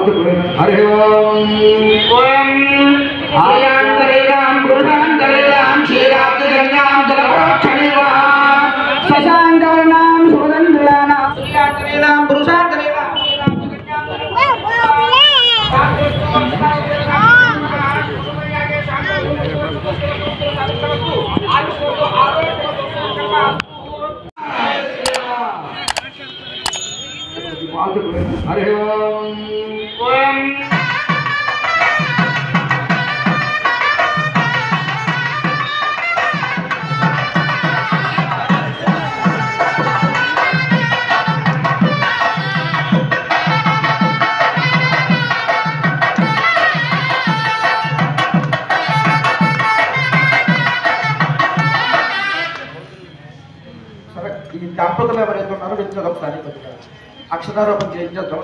हरि ओम आयांतरेयां गुणांतरेयां क्षीराब्दजन्यां जलप्रोक्षणेवां शशांकवर्णां सुगन्धयानां आयांतरेयां पुरुषांतरेयां हरि ओम ఈ దంపతులు ఎవరైతే ఉన్నారో వ్యక్తులు ఒకసారి అక్షరారోపణ చేయించేద్దాం.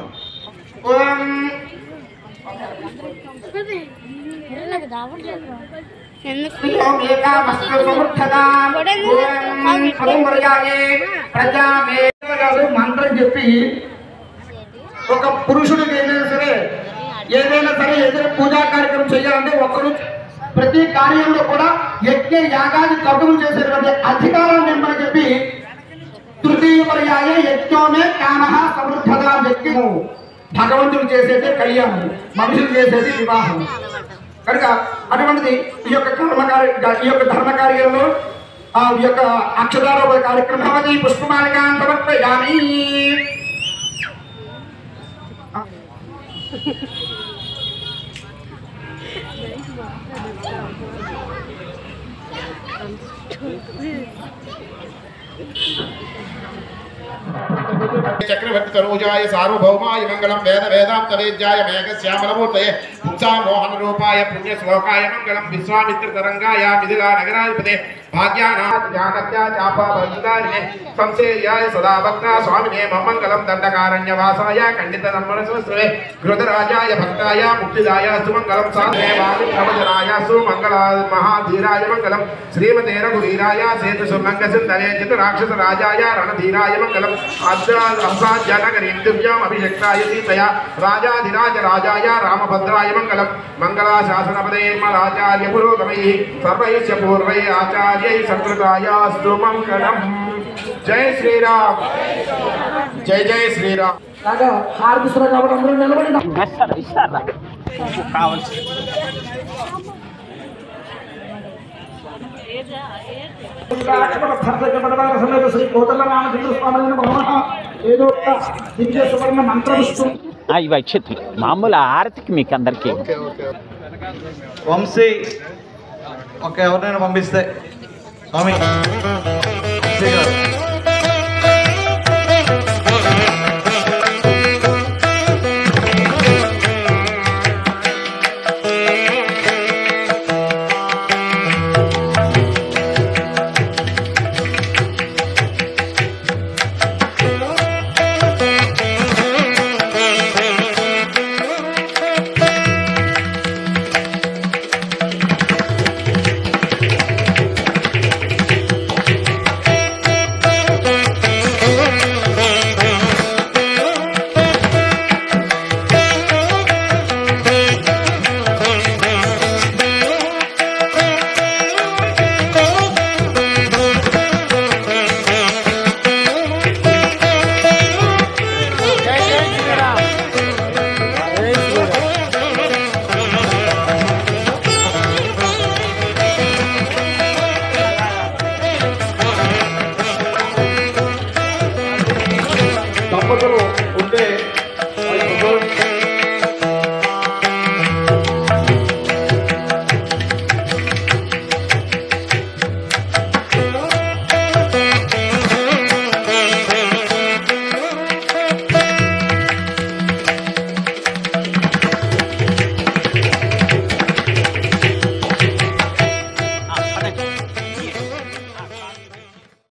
మంత్రం చెప్పి ఒక పురుషుడికి ఏదైనా సరే ఏదైనా పూజా కార్యక్రమం చేయాలంటే ఒకరు ప్రతి కార్యంలో కూడా యజ్ఞ యాగాది కర్మలు చేసేటువంటి అధికారాన్ని ఇమ్మని చెప్పి తృతీయ పర్యాయ యజ్ఞమే కామః సమృద్ధదా యజ్ఞము భగవంతుడు చేసేది కళ్యాణం, మనుషులు చేసేది వివాహం. కనుక అటువంటిది ఈ యొక్క ధర్మ కార్యంలో ఈ యొక్క అక్షరారోపణ కార్యక్రమం పుష్పమాలికాన్ సమర్పయామి. चक्रवर्ती तनूजाय सार्वभौमाय मंगलम वेद वेदांत वेद्याय मेघश्यामलमूर्तये पुंसा मोहन रूपाय पुण्य श्लोकाय मंगलम विश्वामित्र तरंगाय मिथिला नगराधिपते भाग्यानाथ जानत्या चापा बलिदारिणे संसेयाय सदा भक्ता स्वामिने मंगलम दंडकारण्यवासाय खंडित धर्मरसवे कृतराजाय भक्ताय मुक्तिदाय सुमंगलम साधनेवामि प्रवचनाय सुमंगलाय महाधीराय मंगलम श्रीमते रघुवीराय सेतु सुमंग सिंधवे चित राक्षस राजाय रणधीराय मंगलम असाध्यनगरीं दिव्याम् अभिषेक्ताय सीतया राजाधिराज राजाय रामभद्राय मंगलम मंगलाशासनपदे मराचार्य पुरोगमैः सर्वैश्च पूर्वैः आचार्यैः सत्कृतायास्तु मंगलम्. जय श्रीराम, जय जय श्रीराम. ఇవి వచ్చేది మామూలు ఆరతికి మీకు అందరికీ వంశీ ఓకే ఎవరినైనా పంపిస్తే స్వామి